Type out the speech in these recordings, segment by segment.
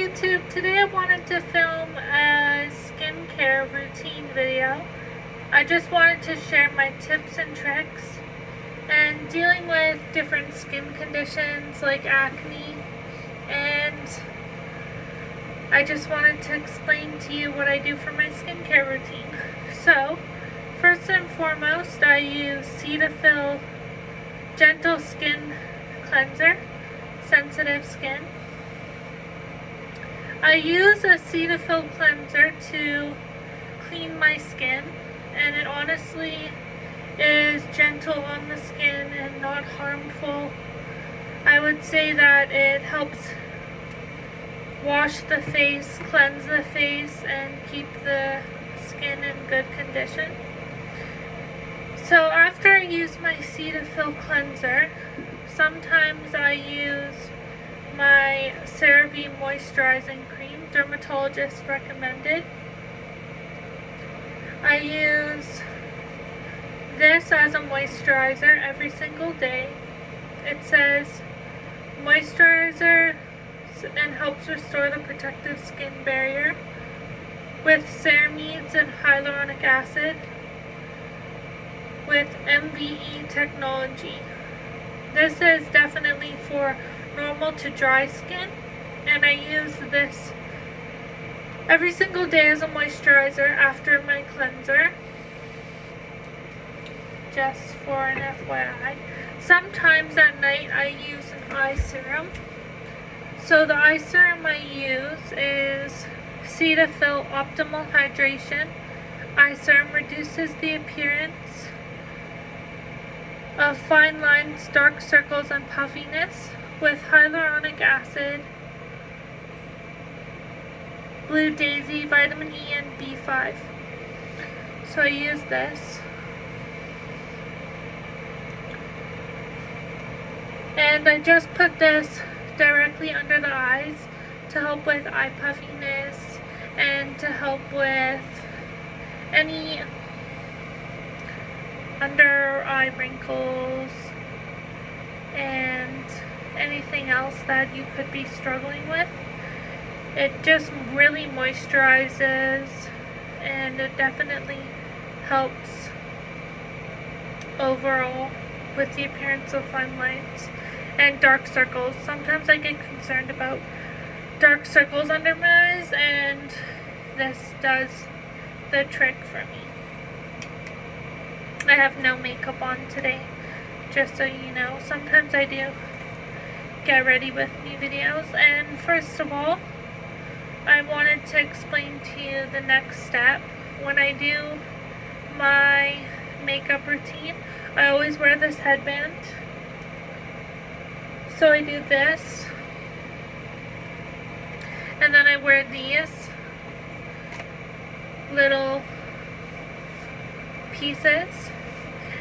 YouTube. Today I wanted to film a skincare routine video. I just wanted to share my tips and tricks and dealing with different skin conditions like acne, and I just wanted to explain to you what I do for my skincare routine. So, first and foremost, I use Cetaphil Gentle Skin Cleanser, sensitive skin. I use a Cetaphil cleanser to clean my skin, and it honestly is gentle on the skin and not harmful. I would say that it helps wash the face, cleanse the face, and keep the skin in good condition. So after I use my Cetaphil cleanser, sometimes I use my CeraVe moisturizing cream, dermatologist recommended. I use this as a moisturizer every single day. It says moisturizer and helps restore the protective skin barrier with ceramides and hyaluronic acid with MVE technology. This is definitely for normal to dry skin, and I use this every single day as a moisturizer after my cleanser, just for an FYI. Sometimes at night I use an eye serum. So the eye serum I use is Cetaphil Optimal Hydration. Eye serum reduces the appearance of fine lines, dark circles, and puffiness with hyaluronic acid, blue daisy, vitamin E, and B5. So I use this. And I just put this directly under the eyes to help with eye puffiness and to help with any under eye wrinkles and anything else that you could be struggling with. It just really moisturizes, and it definitely helps overall with the appearance of fine lines and dark circles. Sometimes I get concerned about dark circles under my eyes, and this does the trick for me. I have no makeup on today, just so you know. Sometimes I do get ready with me videos. And first of all, I wanted to explain to you the next step. When I do my makeup routine, I always wear this headband. So I do this, and then I wear these little pieces,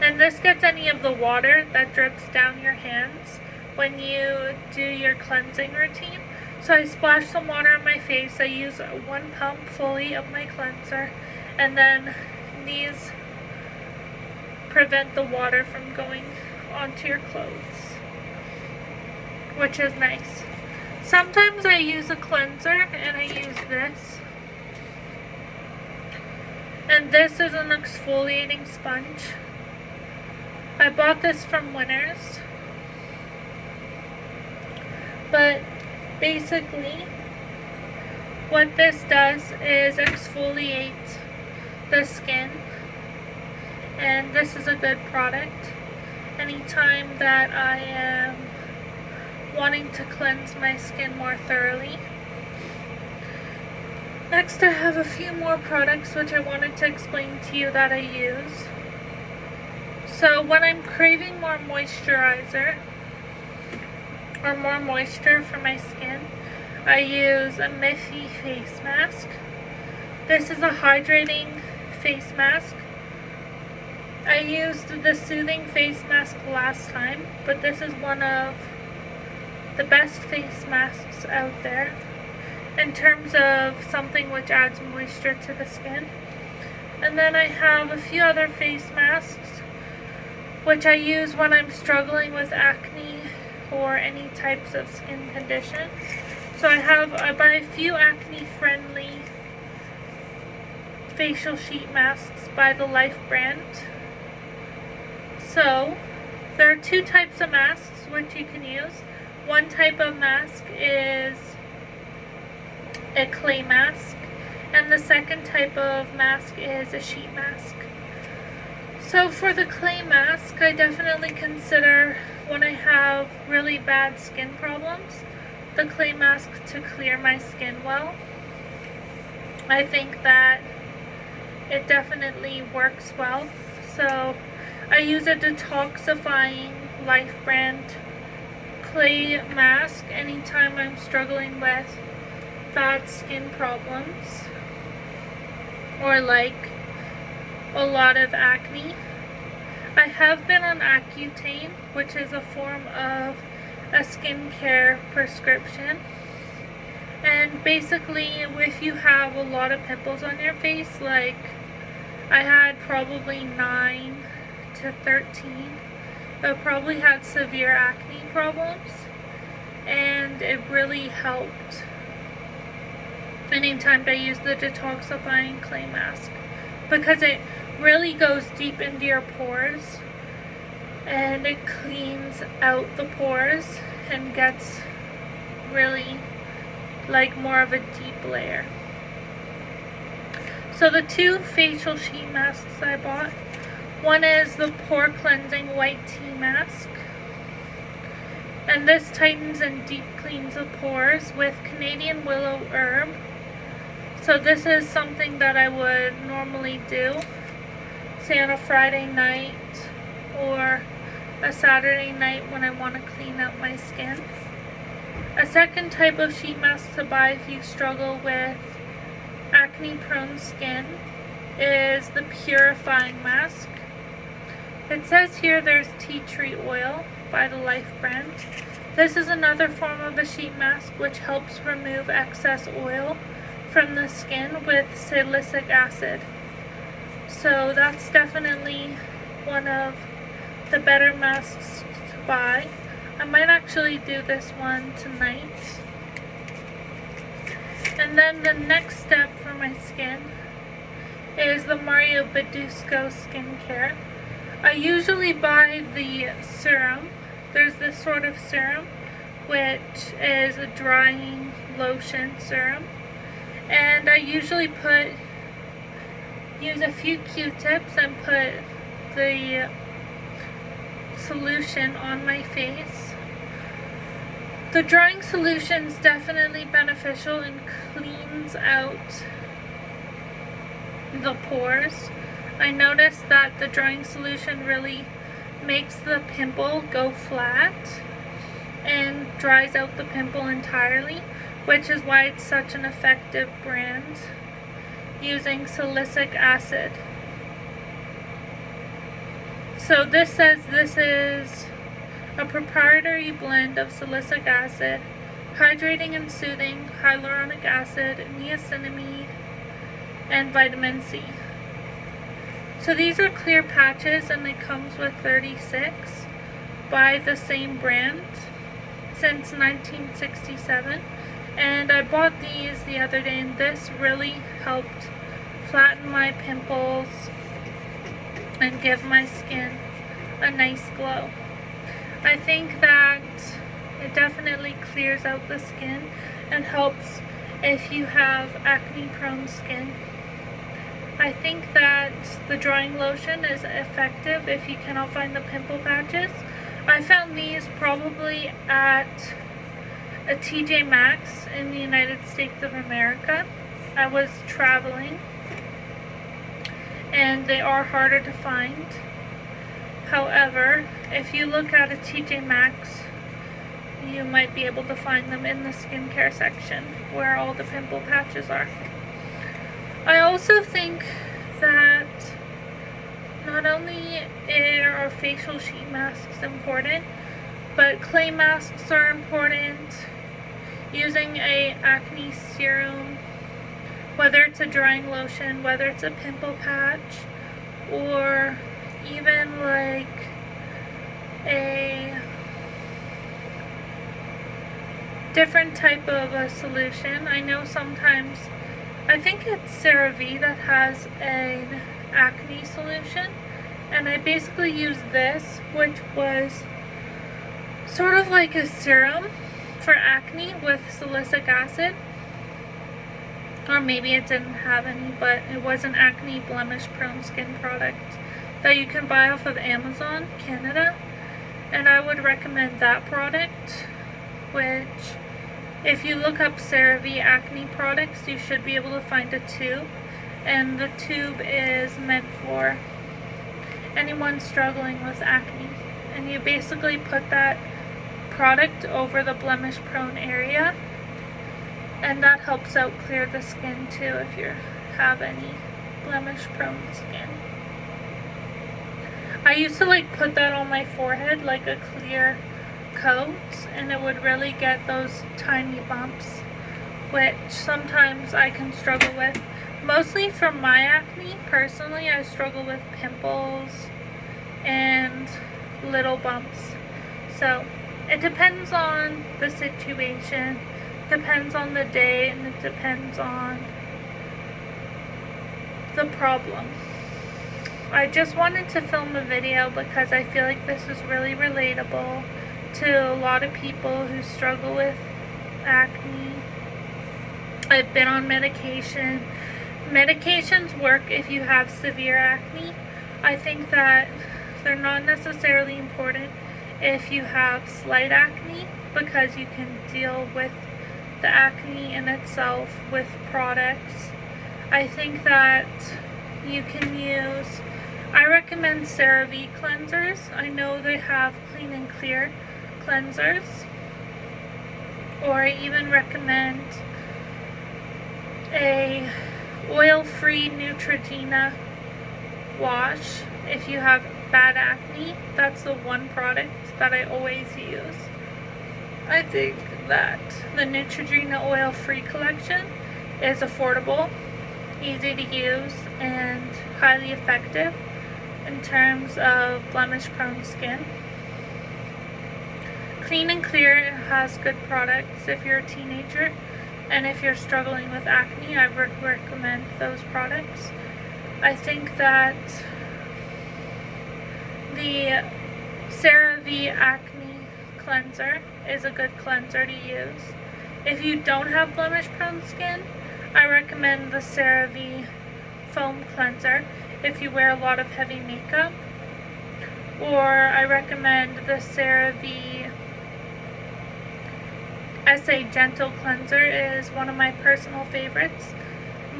and this gets any of the water that drips down your hands when you do your cleansing routine. So I splash some water on my face. I use 1 pump fully of my cleanser, and then these prevent the water from going onto your clothes, which is nice. Sometimes I use a cleanser, and I use this. And this is an exfoliating sponge. I bought this from Winners. But basically, what this does is exfoliate the skin. And this is a good product anytime that I am wanting to cleanse my skin more thoroughly. Next, I have a few more products which I wanted to explain to you that I use. So when I'm craving more moisturizer or more moisture for my skin, I use a Miffy face mask. This is a hydrating face mask. I used the soothing face mask last time, but this is one of the best face masks out there in terms of something which adds moisture to the skin. And then I have a few other face masks which I use when I'm struggling with acne or any types of skin conditions. So I buy a few acne friendly facial sheet masks by the Life brand. So there are two types of masks which you can use. One type of mask is a clay mask, and the second type of mask is a sheet mask. So for the clay mask, I definitely consider, when I have really bad skin problems, the clay mask to clear my skin well. I think that it definitely works well. So I use a detoxifying Life brand clay mask anytime I'm struggling with bad skin problems or like a lot of acne. I have been on Accutane, which is a form of a skincare prescription. And basically, if you have a lot of pimples on your face, like I had probably 9 to 13, I probably had severe acne problems, and it really helped anytime I use the detoxifying clay mask, because it really goes deep into your pores and it cleans out the pores and gets really like more of a deep layer. So the two facial sheet masks I bought, one is the pore cleansing white tea mask, and this tightens and deep cleans the pores with Canadian willow herb. So this is something that I would normally do, say on a Friday night or a Saturday night when I want to clean out my skin. A second type of sheet mask to buy if you struggle with acne prone skin is the purifying mask. It says here there's tea tree oil by the Life brand. This is another form of a sheet mask which helps remove excess oil from the skin with salicylic acid. So that's definitely one of the better masks to buy. I might actually do this one tonight. And then the next step for my skin is the Mario Badescu skincare. I usually buy the serum. There's this sort of serum which is a drying lotion serum. And I usually use a few Q-tips and put the solution on my face. The drying solution is definitely beneficial and cleans out the pores. I noticed that the drying solution really makes the pimple go flat and dries out the pimple entirely, which is why it's such an effective brand using salicylic acid. So this says this is a proprietary blend of salicylic acid, hydrating and soothing hyaluronic acid, niacinamide, and vitamin C. So these are clear patches and it comes with 36 by the same brand since 1967. And I bought these the other day, and this really helped flatten my pimples and give my skin a nice glow. I think that it definitely clears out the skin and helps if you have acne prone skin. I think that the drying lotion is effective if you cannot find the pimple patches. I found these probably at a TJ Maxx in the United States of America. I was traveling and they are harder to find. However, if you look at a TJ Maxx, you might be able to find them in the skincare section where all the pimple patches are. I also think that not only are facial sheet masks important, but clay masks are important. Using a acne serum, whether it's a drying lotion, whether it's a pimple patch, or even like different type of a solution. I know sometimes, I think it's CeraVe that has an acne solution, and I basically used this, which was sort of like a serum for acne with salicylic acid, or maybe it didn't have any, but it was an acne blemish prone skin product that you can buy off of Amazon Canada, and I would recommend that product, which if you look up CeraVe acne products, you should be able to find a tube, and the tube is meant for anyone struggling with acne, and you basically put that product over the blemish prone area, and that helps out clear the skin too if you have any blemish prone skin. I used to put that on my forehead like a clear coat, and it would really get those tiny bumps, which sometimes I can struggle with. Mostly for my acne, personally, I struggle with pimples and little bumps. So it depends on the situation, depends on the day, and it depends on the problem. I just wanted to film a video because I feel like this is really relatable to a lot of people who struggle with acne. I've been on medication. Medications work if you have severe acne. I think that they're not necessarily important if you have slight acne, because you can deal with the acne in itself with products. I think that you can use, I recommend CeraVe cleansers. I know they have clean and clear cleansers, or I even recommend a oil-free Neutrogena wash if you have bad acne. That's the one product that I always use. I think that the Neutrogena oil-free collection is affordable, easy to use, and highly effective in terms of blemish-prone skin. Clean and Clear has good products if you're a teenager, and if you're struggling with acne, I would recommend those products. I think that the CeraVe Acne Cleanser is a good cleanser to use. If you don't have blemish-prone skin, I recommend the CeraVe Foam Cleanser if you wear a lot of heavy makeup. Or I recommend the CeraVe SA Gentle Cleanser is one of my personal favorites.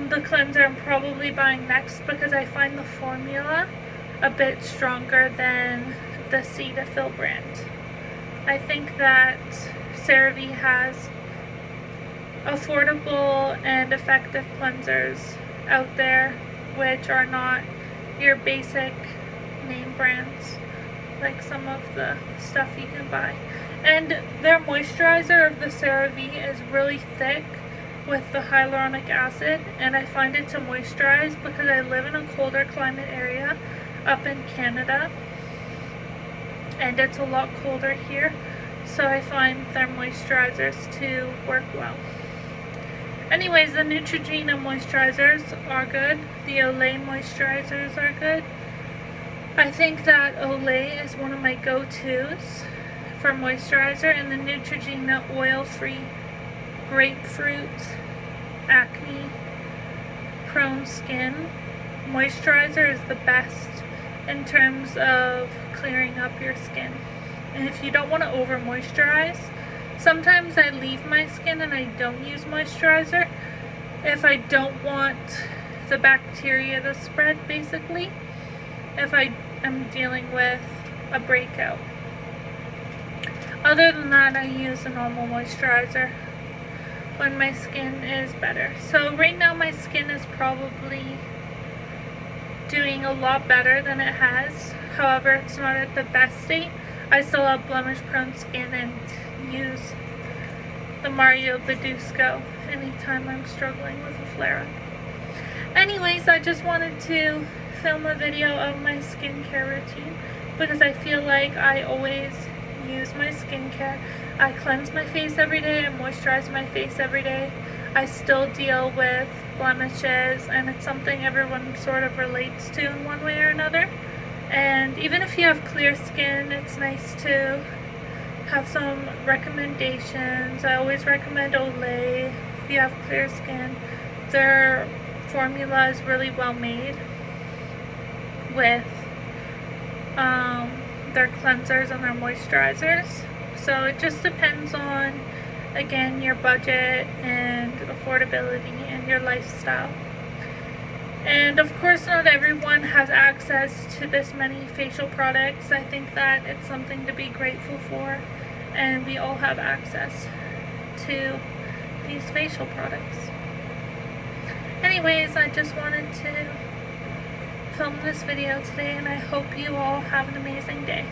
The cleanser I'm probably buying next because I find the formula a bit stronger than the Cetaphil brand. I think that CeraVe has affordable and effective cleansers out there which are not your basic name brands like some of the stuff you can buy. And their moisturizer of the CeraVe is really thick with the hyaluronic acid, and I find it to moisturize because I live in a colder climate area up in Canada, and it's a lot colder here, so I find their moisturizers to work well. Anyways, the Neutrogena moisturizers are good. The Olay moisturizers are good. I think that Olay is one of my go-tos for moisturizer, and the Neutrogena oil-free grapefruit acne prone skin moisturizer is the best in terms of clearing up your skin. And if you don't want to over moisturize, sometimes I leave my skin and I don't use moisturizer if I don't want the bacteria to spread, basically, if I am dealing with a breakout. Other than that, I use a normal moisturizer when my skin is better. So right now my skin is probably doing a lot better than it has. However, it's not at the best state. I still have blemish prone skin and use the Mario Badusco anytime I'm struggling with a flare-up. Anyways, I just wanted to film a video of my skincare routine because I feel like I always use my skincare. I cleanse my face every day, I moisturize my face every day. I still deal with blemishes, and it's something everyone sort of relates to in one way or another. And even if you have clear skin, it's nice to have some recommendations. I always recommend Olay if you have clear skin. Their formula is really well made with their cleansers and their moisturizers. So it just depends on, again, your budget and affordability and your lifestyle. And of course, not everyone has access to this many facial products. I think that it's something to be grateful for, and we all have access to these facial products. Anyways, I just wanted to film this video today, and I hope you all have an amazing day.